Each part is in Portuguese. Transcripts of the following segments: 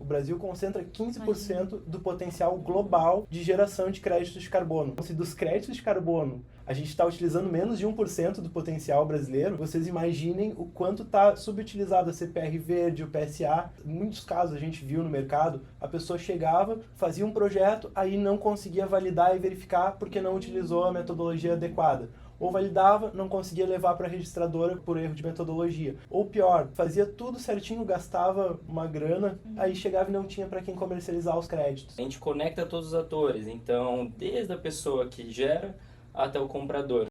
Brasil concentra 15% do potencial global de geração de créditos de carbono. Se dos créditos de carbono a gente está utilizando menos de 1% do potencial brasileiro, vocês imaginem o quanto está subutilizado a CPR verde, o PSA. Em muitos casos a gente viu no mercado, a pessoa chegava, fazia um projeto, aí não conseguia validar e verificar porque não utilizou a metodologia adequada. Ou validava, não conseguia levar para a registradora por erro de metodologia. Ou pior, fazia tudo certinho, gastava uma grana, aí chegava e não tinha para quem comercializar os créditos. A gente conecta todos os atores, então desde a pessoa que gera até o comprador.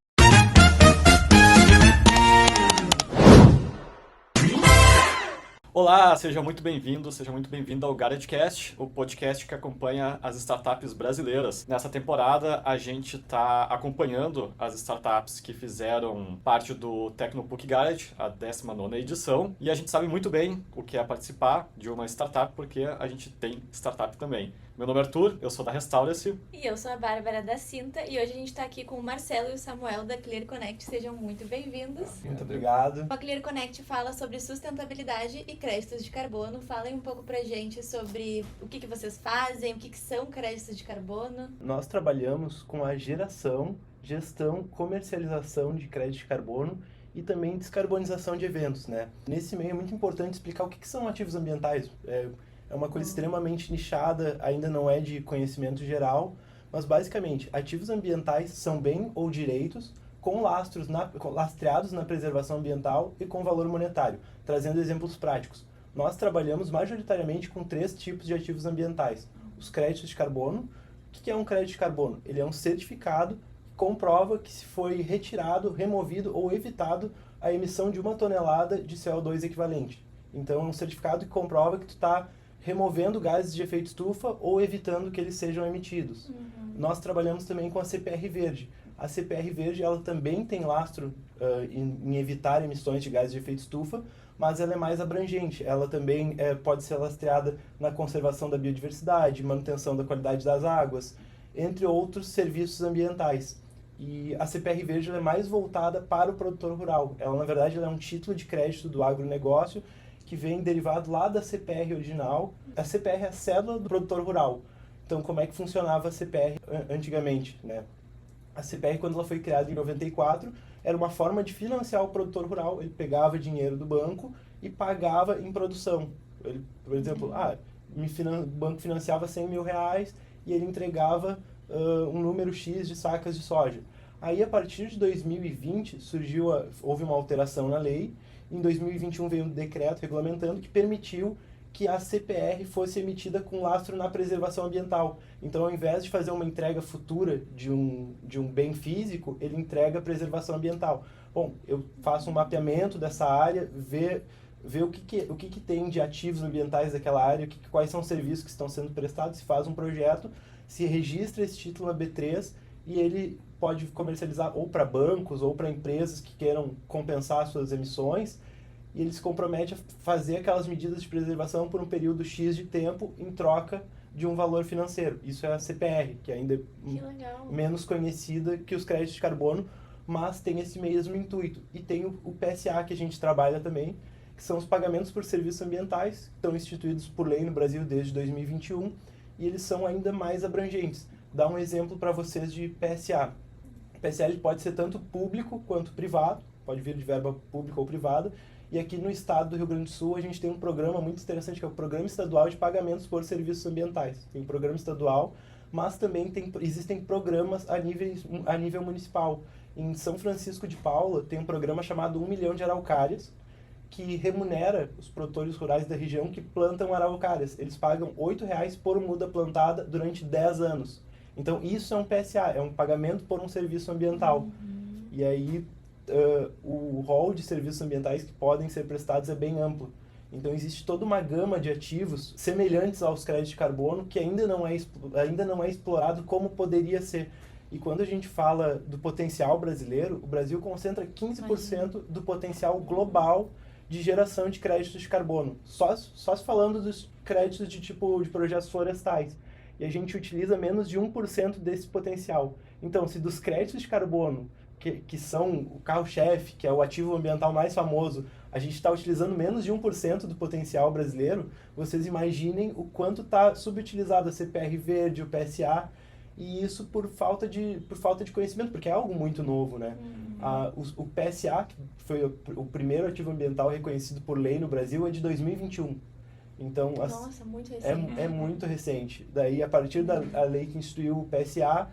Olá, seja muito bem-vindo ao GarageCast, o podcast que acompanha as startups brasileiras. Nessa temporada, a gente está acompanhando as startups que fizeram parte do Tecnopuc Garage, a 19ª edição, e a gente sabe muito bem o que é participar de uma startup, porque a gente tem startup também. Meu nome é Arthur, eu sou da Restaurace. E eu sou a Bárbara da Cinta, e hoje a gente está aqui com o Marcelo e o Samuel da Clear Connect. Sejam muito bem-vindos. Muito obrigado. A Clear Connect fala sobre sustentabilidade e créditos de carbono. Falem um pouco pra gente sobre o que vocês fazem, o que são créditos de carbono. Nós trabalhamos com a geração, gestão, comercialização de crédito de carbono e também descarbonização de eventos, né? Nesse meio é muito importante explicar o que são ativos ambientais. É uma coisa extremamente nichada, ainda não é de conhecimento geral, mas basicamente, ativos ambientais são bem ou direitos lastreados na preservação ambiental e com valor monetário. Trazendo exemplos práticos, nós trabalhamos majoritariamente com 3 tipos de ativos ambientais. Os créditos de carbono. O que é um crédito de carbono? Ele é um certificado que comprova que se foi retirado, removido ou evitado a emissão de 1 tonelada de CO2 equivalente. Então é um certificado que comprova que tu está removendo gases de efeito estufa ou evitando que eles sejam emitidos. Nós trabalhamos também com a CPR verde. A CPR verde ela também tem lastro em evitar emissões de gases de efeito estufa, mas ela é mais abrangente. Ela também pode ser lastreada na conservação da biodiversidade, manutenção da qualidade das águas, entre outros serviços ambientais. E a CPR verde ela é mais voltada para o produtor rural. Ela, na verdade, ela é um título de crédito do agronegócio que vem derivado lá da CPR original. A CPR é a cédula do produtor rural. Então, como é que funcionava a CPR antigamente, né? A CPR, quando ela foi criada em 94, era uma forma de financiar o produtor rural. Ele pegava dinheiro do banco e pagava em produção. Ele, por exemplo, o banco financiava 100 mil reais e ele entregava um número X de sacas de soja. Aí, a partir de 2020, houve uma alteração na lei. Em 2021 veio um decreto regulamentando que permitiu que a CPR fosse emitida com lastro na preservação ambiental. Então, ao invés de fazer uma entrega futura de um bem físico, ele entrega a preservação ambiental. Bom, eu faço um mapeamento dessa área, ver o que tem de ativos ambientais daquela área, quais são os serviços que estão sendo prestados, se faz um projeto, se registra esse título na B3 e ele pode comercializar ou para bancos ou para empresas que queiram compensar suas emissões, e ele se compromete a fazer aquelas medidas de preservação por um período X de tempo em troca de um valor financeiro. Isso é a CPR, que ainda é menos conhecida que os créditos de carbono, mas tem esse mesmo intuito. E tem o PSA que a gente trabalha também, que são os pagamentos por serviços ambientais, que estão instituídos por lei no Brasil desde 2021, e eles são ainda mais abrangentes. Dá um exemplo para vocês de PSA. O PSA ele pode ser tanto público quanto privado, pode vir de verba pública ou privada, e aqui no estado do Rio Grande do Sul a gente tem um programa muito interessante, que é o Programa Estadual de Pagamentos por Serviços Ambientais. Tem programa estadual, mas também existem programas a nível municipal. Em São Francisco de Paula tem um programa chamado 1 milhão de araucárias, que remunera os produtores rurais da região que plantam araucárias. Eles pagam R$8 por muda plantada durante 10 anos. Então isso é um PSA, é um pagamento por um serviço ambiental. E aí o rol de serviços ambientais que podem ser prestados é bem amplo. Então existe toda uma gama de ativos semelhantes aos créditos de carbono que ainda não é explorado como poderia ser. E quando a gente fala do potencial brasileiro, o Brasil concentra 15% do potencial global de geração de créditos de carbono. Só se falando dos créditos de projetos florestais. E a gente utiliza menos de 1% desse potencial. Então, se dos créditos de carbono que são o carro-chefe, que é o ativo ambiental mais famoso, a gente está utilizando menos de 1% do potencial brasileiro, vocês imaginem o quanto está subutilizado a CPR verde, o PSA, e isso por falta de conhecimento, porque é algo muito novo, né? O PSA, que foi o primeiro ativo ambiental reconhecido por lei no Brasil, é de 2021. Então, Nossa, muito recente. é muito recente. Daí, a partir da lei que instituiu o PSA,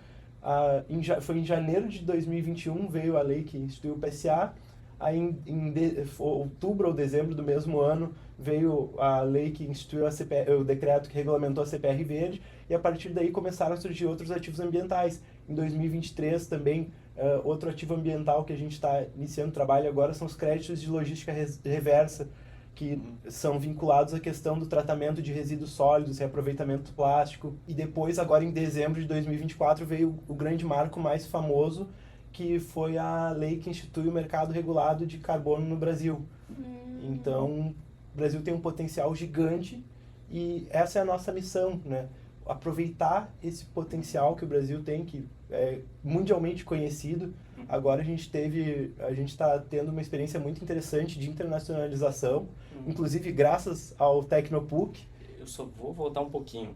foi em janeiro de 2021 veio a lei que instituiu o PSA. Aí, em outubro ou dezembro do mesmo ano, veio a lei que instituiu o decreto que regulamentou a CPR verde, e a partir daí começaram a surgir outros ativos ambientais. Em 2023 também, outro ativo ambiental que a gente está iniciando trabalho agora são os créditos de logística reversa, que são vinculados à questão do tratamento de resíduos sólidos, reaproveitamento do plástico. E depois, agora em dezembro de 2024, veio o grande marco mais famoso, que foi a lei que institui o mercado regulado de carbono no Brasil. Então, o Brasil tem um potencial gigante e essa é a nossa missão, né? Aproveitar esse potencial que o Brasil tem, que é mundialmente conhecido. Agora a gente está tendo uma experiência muito interessante de internacionalização, inclusive graças ao Tecnopuc. Eu só vou voltar um pouquinho.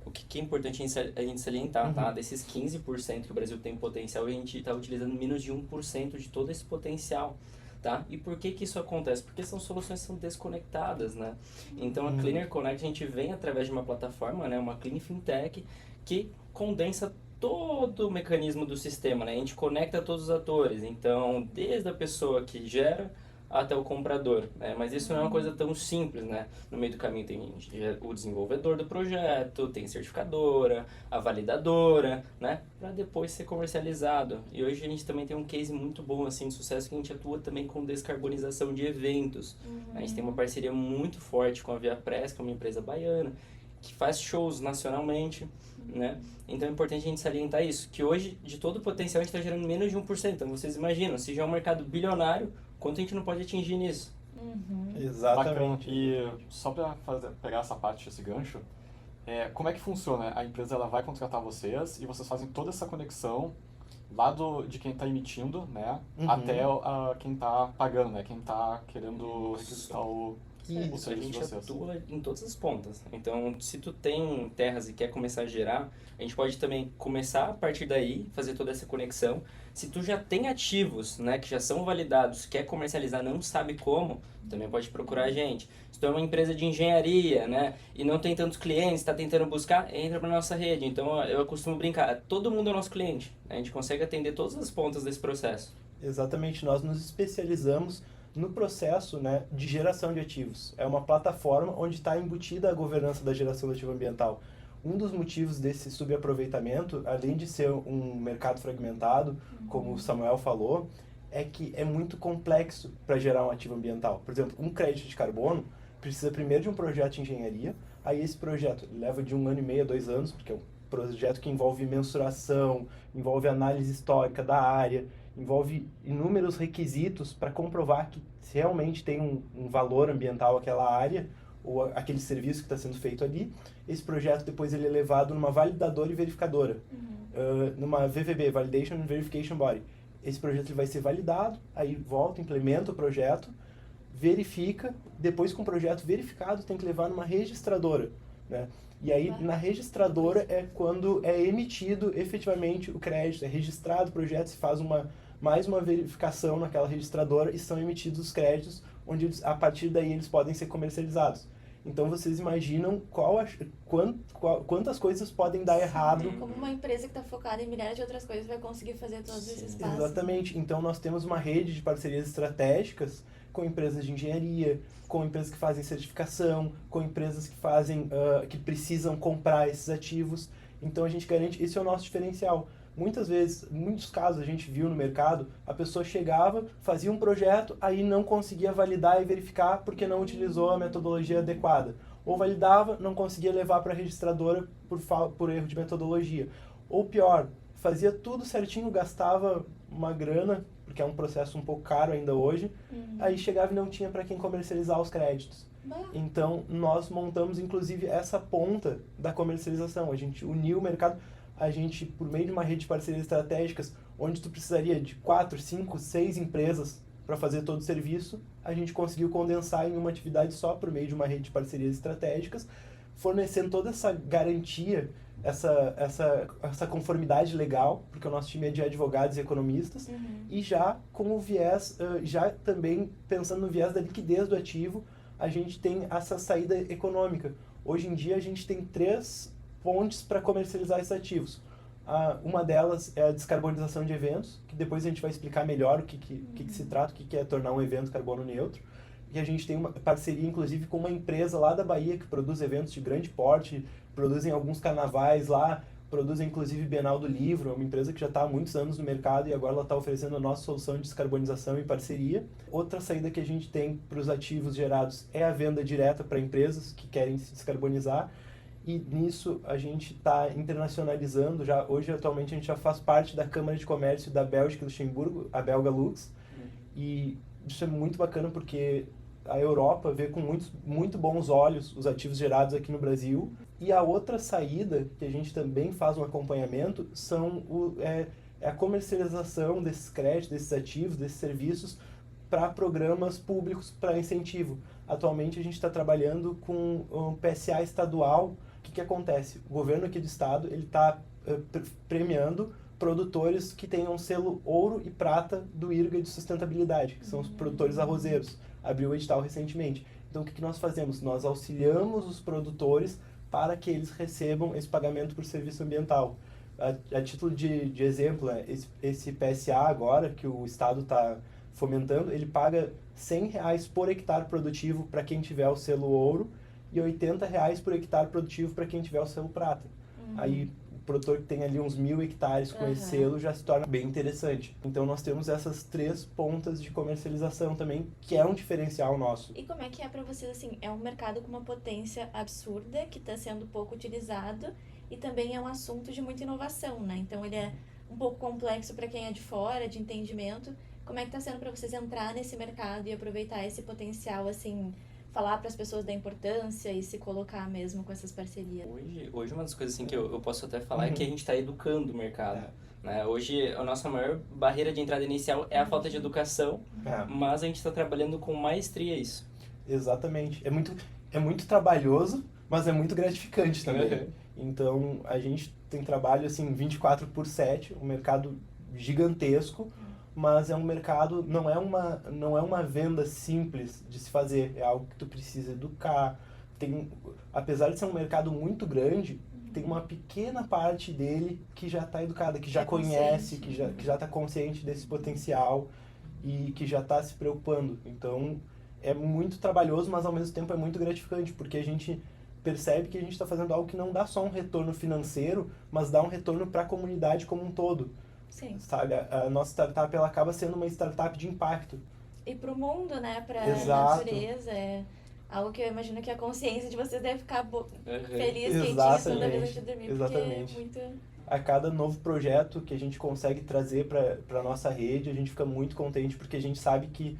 O que é importante a gente salientar, tá? Desses 15% que o Brasil tem potencial, a gente está utilizando menos de 1% de todo esse potencial, tá? E por que isso acontece? Porque são soluções que são desconectadas, né? Então, a Cleaner Connect, a gente vem através de uma plataforma, né? Uma Clean Fintech, que condensa todo o mecanismo do sistema, né? A gente conecta todos os atores, então, desde a pessoa que gera até o comprador, né? Mas isso não é uma coisa tão simples, né? No meio do caminho tem o desenvolvedor do projeto, tem a certificadora, a validadora, né? Para depois ser comercializado. E hoje a gente também tem um case muito bom, assim, de sucesso, que a gente atua também com descarbonização de eventos. A gente tem uma parceria muito forte com a Via Press, que é uma empresa baiana, que faz shows nacionalmente, né? Então é importante a gente salientar isso, que hoje, de todo o potencial, a gente está gerando menos de 1%. Então vocês imaginam, se já é um mercado bilionário, quanto a gente não pode atingir nisso? Exatamente. E só para pegar essa parte, esse gancho, como é que funciona? A empresa ela vai contratar vocês e vocês fazem toda essa conexão lá de quem está emitindo, né, até quem está pagando, né, quem está querendo requisitar o serviço A de gente vocês. atua em todas as pontas. Então, se tu tem terras e quer começar a gerar, a gente pode também começar a partir daí, fazer toda essa conexão. Se tu já tem ativos, né, que já são validados, quer comercializar, não sabe como, também pode procurar a gente. Se tu é uma empresa de engenharia, né, e não tem tantos clientes, está tentando buscar, entra para nossa rede. Então, eu costumo brincar, todo mundo é nosso cliente. A gente consegue atender todas as pontas desse processo. Exatamente, nós nos especializamos no processo, né, de geração de ativos. É uma plataforma onde está embutida a governança da geração do ativo ambiental. Um dos motivos desse subaproveitamento, além de ser um mercado fragmentado, como o Samuel falou, é que é muito complexo para gerar um ativo ambiental. Por exemplo, um crédito de carbono precisa primeiro de um projeto de engenharia, aí esse projeto leva de 1 ano e meio a 2 anos, porque é um projeto que envolve mensuração, envolve análise histórica da área, envolve inúmeros requisitos para comprovar que realmente tem um valor ambiental aquela área ou aquele serviço que está sendo feito ali. Esse projeto depois ele é levado numa validadora e verificadora, numa VVB, Validation and Verification Body. Esse projeto ele vai ser validado, aí volta, implementa o projeto, verifica, depois com o projeto verificado tem que levar numa registradora, né? E aí, na registradora é quando é emitido efetivamente o crédito, é registrado o projeto, se faz mais uma verificação naquela registradora e são emitidos os créditos, onde a partir daí eles podem ser comercializados. Então, vocês imaginam quantas coisas podem dar errado. Como uma empresa que está focada em milhares de outras coisas vai conseguir fazer todos esses passos. Exatamente. Então, nós temos uma rede de parcerias estratégicas com empresas de engenharia, com empresas que fazem certificação, com empresas que fazem, que precisam comprar esses ativos. Então, a gente garante, esse é o nosso diferencial. Muitas vezes, em muitos casos a gente viu no mercado, a pessoa chegava, fazia um projeto, aí não conseguia validar e verificar porque não utilizou a metodologia adequada. Ou validava, não conseguia levar para a registradora por erro de metodologia. Ou pior, fazia tudo certinho, gastava uma grana, porque é um processo um pouco caro ainda hoje, aí chegava e não tinha para quem comercializar os créditos. Então, nós montamos, inclusive, essa ponta da comercialização. A gente uniu o mercado. a gente, por meio de uma rede de parcerias estratégicas, onde tu precisaria de 4, 5, 6 empresas para fazer todo o serviço, a gente conseguiu condensar em uma atividade só por meio de uma rede de parcerias estratégicas, fornecendo toda essa garantia, essa conformidade legal, porque o nosso time é de advogados e economistas, e já com o viés, já também pensando no viés da liquidez do ativo, a gente tem essa saída econômica. Hoje em dia a gente tem 3 pontes para comercializar esses ativos. Uma delas é a descarbonização de eventos, que depois a gente vai explicar melhor o que se trata, o que é tornar um evento carbono neutro. E a gente tem uma parceria, inclusive, com uma empresa lá da Bahia que produz eventos de grande porte, produzem alguns carnavais lá, produzem inclusive Bienal do Livro, é uma empresa que já está há muitos anos no mercado e agora ela está oferecendo a nossa solução de descarbonização e parceria. Outra saída que a gente tem para os ativos gerados é a venda direta para empresas que querem se descarbonizar. E nisso a gente está internacionalizando, hoje atualmente a gente já faz parte da Câmara de Comércio da Bélgica e Luxemburgo, a Belga Lux, e isso é muito bacana porque a Europa vê com muito bons olhos os ativos gerados aqui no Brasil. E a outra saída, que a gente também faz um acompanhamento, é a comercialização desses créditos, desses ativos, desses serviços para programas públicos para incentivo. Atualmente a gente está trabalhando com um PSA estadual. O que acontece? O governo aqui do estado está premiando produtores que tenham selo ouro e prata do IRGA de sustentabilidade, que são os produtores arrozeiros. Abriu o edital recentemente. Então, o que nós fazemos? Nós auxiliamos os produtores para que eles recebam esse pagamento por serviço ambiental. A título de exemplo, esse PSA agora, que o Estado está fomentando, ele paga R$100 por hectare produtivo para quem tiver o selo ouro e R$80 por hectare produtivo para quem tiver o selo prata. Aí, o produtor que tem ali uns 1.000 hectares com esse selo já se torna bem interessante. Então nós temos essas 3 pontas de comercialização também, que é um diferencial nosso. E como é que é para vocês, assim, é um mercado com uma potência absurda, que está sendo pouco utilizado, e também é um assunto de muita inovação, né? Então ele é um pouco complexo para quem é de fora, de entendimento. Como é que está sendo para vocês entrar nesse mercado e aproveitar esse potencial, assim, falar para as pessoas da importância e se colocar mesmo com essas parcerias? Hoje uma das coisas assim, que eu posso até falar é que a gente está educando o mercado. Né? Hoje, a nossa maior barreira de entrada inicial é a falta de educação, mas a gente está trabalhando com maestria isso. Exatamente. É muito trabalhoso, mas é muito gratificante também. Então, a gente tem trabalho assim 24/7, um mercado gigantesco, mas é um mercado, não é uma venda simples de se fazer, é algo que tu precisa educar. Apesar de ser um mercado muito grande, tem uma pequena parte dele que já está educada, que já conhece, que já está consciente desse potencial e que já está se preocupando. Então, é muito trabalhoso, mas ao mesmo tempo é muito gratificante, porque a gente percebe que a gente está fazendo algo que não dá só um retorno financeiro, mas dá um retorno para a comunidade como um todo. Sim. Sabe, a nossa startup ela acaba sendo uma startup de impacto. E para o mundo, né, para a natureza, é algo que eu imagino que a consciência de vocês deve ficar feliz, quentinha toda vez antes de dormir, porque é muito... A cada novo projeto que a gente consegue trazer para a nossa rede, a gente fica muito contente, porque a gente sabe que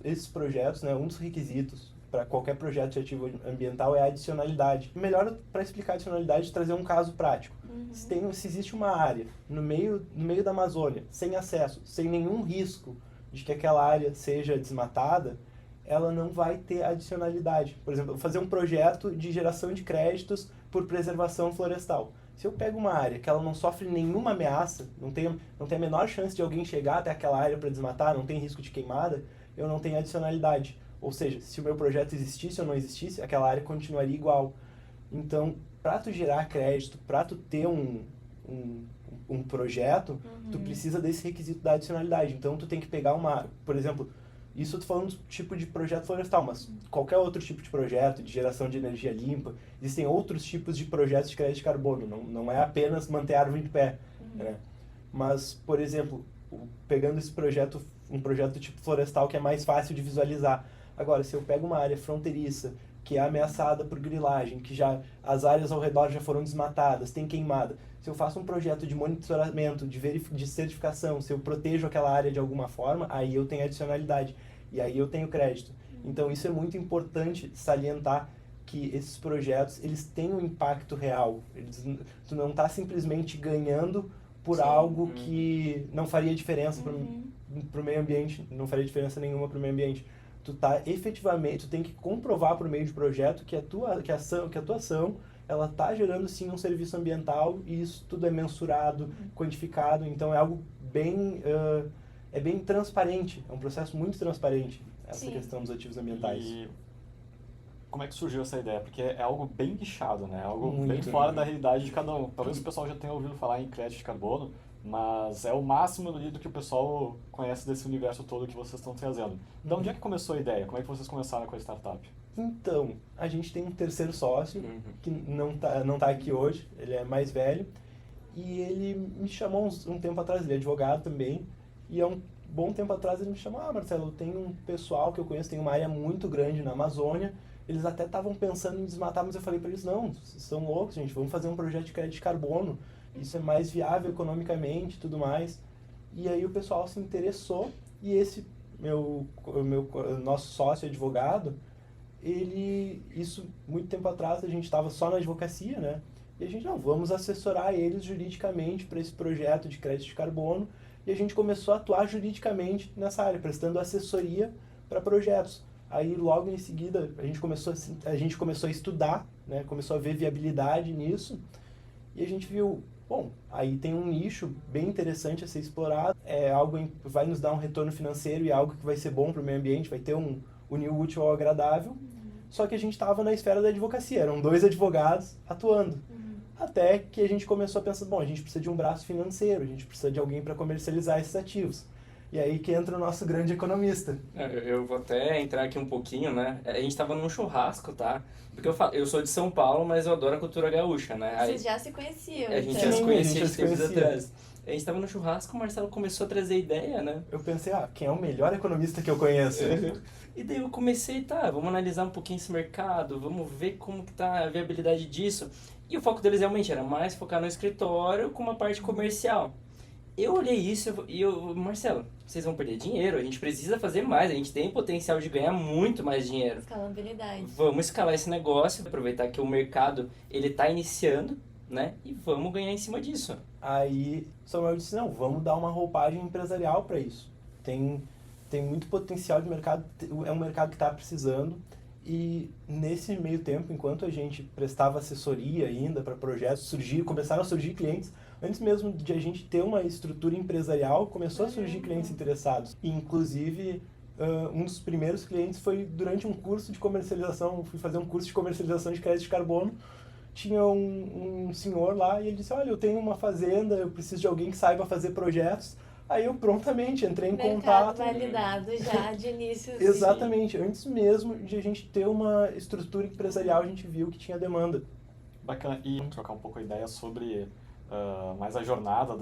esses projetos, né, um dos requisitos para qualquer projeto de ativo ambiental é a adicionalidade. Melhor para explicar a adicionalidade, trazer um caso prático. Se existe uma área no meio da Amazônia, sem acesso, sem nenhum risco de que aquela área seja desmatada, ela não vai ter adicionalidade. Por exemplo, eu vou fazer um projeto de geração de créditos por preservação florestal. Se eu pego uma área que ela não sofre nenhuma ameaça, não tem a menor chance de alguém chegar até aquela área para desmatar, não tem risco de queimada, eu não tenho adicionalidade. Ou seja, se o meu projeto existisse ou não existisse, aquela área continuaria igual. Então, para tu gerar crédito, para tu ter um projeto, tu precisa desse requisito da adicionalidade. Então, tu tem que pegar por exemplo, isso eu tô falando do tipo de projeto florestal, mas qualquer outro tipo de projeto, de geração de energia limpa, existem outros tipos de projetos de crédito de carbono, não é apenas manter a árvore em pé. Né? Mas, por exemplo, pegando um projeto tipo florestal que é mais fácil de visualizar. Agora, se eu pego uma área fronteiriça, que é ameaçada por grilagem, que as áreas ao redor já foram desmatadas, tem queimada, se eu faço um projeto de monitoramento, de certificação, se eu protejo aquela área de alguma forma, aí eu tenho adicionalidade, e aí eu tenho crédito. Então, isso é muito importante salientar, que esses projetos, eles têm um impacto real. Tu não está simplesmente ganhando por algo que não faria diferença para o meio ambiente, não faria diferença nenhuma para o meio ambiente. Tu tá efetivamente, tu tem que comprovar por meio de projeto que a tua ação ela tá gerando sim um serviço ambiental, e isso tudo é mensurado, quantificado, então é algo bem bem transparente, é um processo muito transparente essa questão dos ativos ambientais. E como é que surgiu essa ideia? Porque é algo bem nichado, né? Algo Muito, bem fora da realidade de cada um. Talvez o pessoal já tenha ouvido falar em crédito de carbono, mas é o máximo ali do que o pessoal conhece desse universo todo que vocês estão trazendo. De onde é que começou a ideia? Como é que vocês começaram com a startup? Então, a gente tem um terceiro sócio que não tá aqui hoje, ele é mais velho, e ele me chamou um tempo atrás, ele é advogado também, e há um bom tempo atrás ele me chamou: Marcelo, tem um pessoal que eu conheço, tem uma área muito grande na Amazônia, eles até estavam pensando em desmatar, mas eu falei para eles: não, vocês estão loucos, gente, vamos fazer um projeto de crédito de carbono, isso é mais viável economicamente e tudo mais. E aí o pessoal se interessou, e esse nosso sócio advogado, isso muito tempo atrás a gente estava só na advocacia, né? E a gente, não, vamos assessorar eles juridicamente para esse projeto de crédito de carbono, e a gente começou a atuar juridicamente nessa área, prestando assessoria para projetos. Aí logo em seguida a gente começou a estudar, né? Começou a ver viabilidade nisso, e a gente viu, bom, aí tem um nicho bem interessante a ser explorado, algo que vai nos dar um retorno financeiro e algo que vai ser bom para o meio ambiente, vai ter unir o útil ao agradável. Só que a gente estava na esfera da advocacia, eram 2 advogados atuando. Até que a gente começou a pensar, bom, a gente precisa de um braço financeiro, a gente precisa de alguém para comercializar esses ativos. E aí que entra o nosso grande economista. Eu vou até entrar aqui um pouquinho, né? A gente estava num churrasco, tá? Porque eu sou de São Paulo, mas eu adoro a cultura gaúcha, né? Vocês já se conheciam, A gente então. já se conhecia, a gente já se conhecia. atrás. A gente estava no churrasco, o Marcelo começou a trazer ideia, né? Eu pensei, quem é o melhor economista que eu conheço? E daí eu comecei, vamos analisar um pouquinho esse mercado, vamos ver como que tá a viabilidade disso. E o foco deles realmente era mais focar no escritório com uma parte comercial. Eu olhei isso e Marcelo, vocês vão perder dinheiro, a gente precisa fazer mais, a gente tem potencial de ganhar muito mais dinheiro. Escalabilidade. Vamos escalar esse negócio, aproveitar que o mercado ele tá iniciando, né? E vamos ganhar em cima disso. Aí Samuel disse, não, vamos dar uma roupagem empresarial para isso. Tem muito potencial de mercado, é um mercado que está precisando. E nesse meio tempo, enquanto a gente prestava assessoria ainda para projetos, começaram a surgir clientes. Antes mesmo de a gente ter uma estrutura empresarial, começou a surgir clientes interessados. E, inclusive, um dos primeiros clientes foi durante um curso de comercialização, fui fazer um curso de comercialização de crédito de carbono. Tinha um senhor lá e ele disse, olha, eu tenho uma fazenda, eu preciso de alguém que saiba fazer projetos. Aí eu prontamente entrei em contato. Validado já de início. Exatamente, antes mesmo de a gente ter uma estrutura empresarial, a gente viu que tinha demanda. Bacana. E trocar um pouco a ideia sobre mais a jornada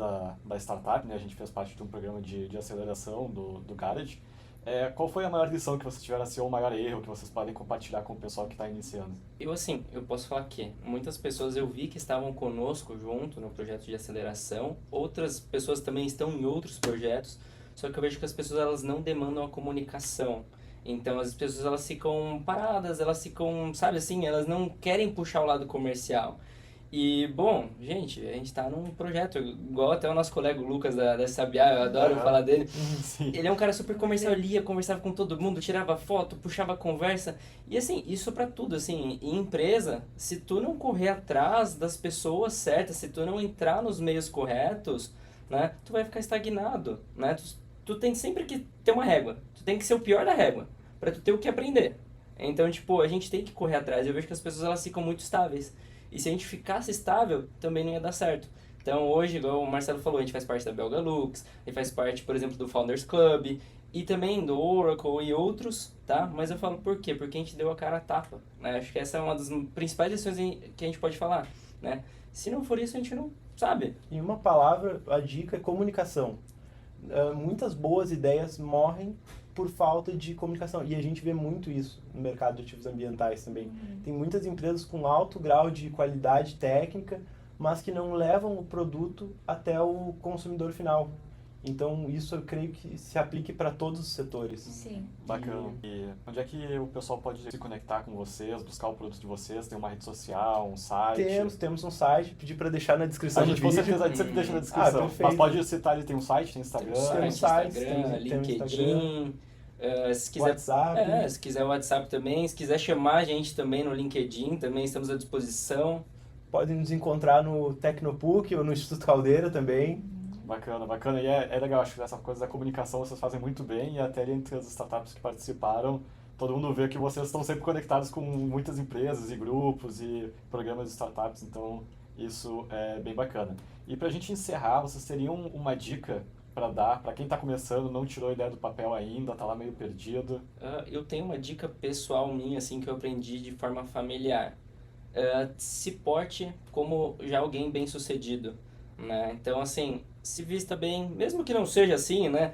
da startup, né? A gente fez parte de um programa de aceleração do Garage. Qual foi a maior lição que vocês tiveram assim, ou o maior erro que vocês podem compartilhar com o pessoal que está iniciando? Eu posso falar que muitas pessoas eu vi que estavam conosco junto no projeto de aceleração, outras pessoas também estão em outros projetos, só que eu vejo que as pessoas elas não demandam a comunicação. Então as pessoas elas ficam paradas, elas ficam, sabe assim, elas não querem puxar o lado comercial. E, bom, gente, a gente tá num projeto, igual até o nosso colega Lucas da Sabiá, eu adoro falar dele. Sim. Ele é um cara super comercial, lia, conversava com todo mundo, tirava foto, puxava conversa. E assim, isso pra tudo, assim, em empresa, se tu não correr atrás das pessoas certas, se tu não entrar nos meios corretos, né, tu vai ficar estagnado, né? Tu tem sempre que ter uma régua, tu tem que ser o pior da régua, pra tu ter o que aprender. Então, tipo, a gente tem que correr atrás. Eu vejo que as pessoas, elas ficam muito estáveis. E se a gente ficasse estável, também não ia dar certo. Então hoje, igual o Marcelo falou, a gente faz parte da Belga Lux, a gente faz parte, por exemplo, do Founders Club, e também do Oracle e outros, tá? Mas eu falo por quê? Porque a gente deu a cara a tapa, né? Acho que essa é uma das principais lições que a gente pode falar, né? Se não for isso, a gente não sabe. Em uma palavra, a dica é comunicação. Muitas boas ideias morrem por falta de comunicação. E a gente vê muito isso no mercado de ativos ambientais também. Tem muitas empresas com alto grau de qualidade técnica, mas que não levam o produto até o consumidor final. Então, isso eu creio que se aplique para todos os setores. Sim. Bacana. E onde é que o pessoal pode se conectar com vocês, buscar o produto de vocês? Tem uma rede social, um site? Temos um site, pedir para deixar na descrição A do gente, com vídeo. certeza, a gente sempre deixa na descrição. perfeito. Mas pode citar, ele tem um site, tem Instagram. Tem sites, Instagram, tem LinkedIn. Se quiser, WhatsApp. se quiser o WhatsApp também, se quiser chamar a gente também no LinkedIn, também estamos à disposição. Podem nos encontrar no Tecnopuc ou no Instituto Caldeira também. Bacana, bacana. E é legal, acho que essa coisa da comunicação vocês fazem muito bem, e até entre as startups que participaram, todo mundo vê que vocês estão sempre conectados com muitas empresas e grupos e programas de startups, então isso é bem bacana. E para a gente encerrar, vocês teriam uma dica para dar para quem está começando, não tirou a ideia do papel ainda, está lá meio perdido? Eu tenho uma dica pessoal minha, assim, que eu aprendi de forma familiar. Se porte como já alguém bem sucedido, né? Então, assim, se vista bem, mesmo que não seja assim, né?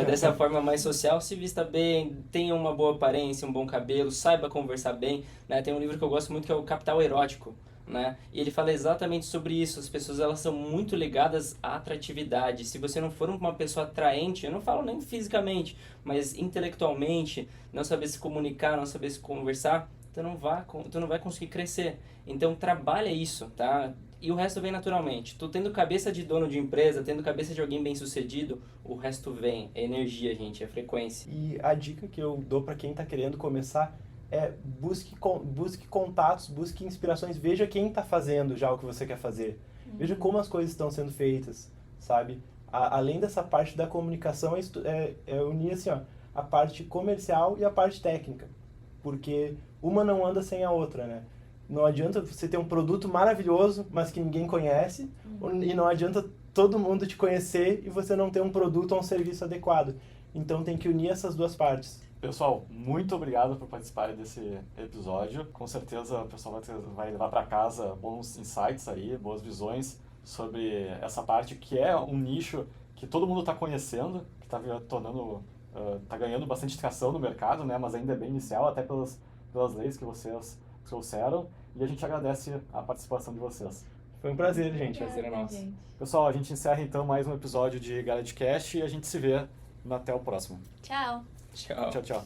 Dessa forma mais social, se vista bem, tenha uma boa aparência, um bom cabelo, saiba conversar bem, né? Tem um livro que eu gosto muito que é o Capital Erótico, né? E ele fala exatamente sobre isso. As pessoas, elas são muito ligadas à atratividade. Se você não for uma pessoa atraente, eu não falo nem fisicamente, mas intelectualmente, não saber se comunicar, não saber se conversar, tu não vai conseguir crescer. Então trabalha isso, tá? E o resto vem naturalmente. Tu tendo cabeça de dono de empresa, tendo cabeça de alguém bem sucedido, o resto vem. É energia, gente, é frequência. E a dica que eu dou para quem está querendo começar é busque contatos, busque inspirações, veja quem está fazendo já o que você quer fazer. Veja como as coisas estão sendo feitas, sabe? Além dessa parte da comunicação, é unir assim, ó, a parte comercial e a parte técnica. Porque uma não anda sem a outra, né? Não adianta você ter um produto maravilhoso, mas que ninguém conhece, e não adianta todo mundo te conhecer e você não ter um produto ou um serviço adequado. Então tem que unir essas duas partes. Pessoal, muito obrigado por participarem desse episódio. Com certeza o pessoal vai levar para casa bons insights aí, boas visões sobre essa parte que é um nicho que todo mundo está conhecendo, que está tá ganhando bastante tração no mercado, né? Mas ainda é bem inicial, até pelas leis que vocês trouxeram, e a gente agradece a participação de vocês. Foi um prazer, gente. Prazer é nosso. Gente. Pessoal, a gente encerra então mais um episódio de GarageCast e a gente se vê até o próximo. Tchau. Tchau. Tchau, tchau.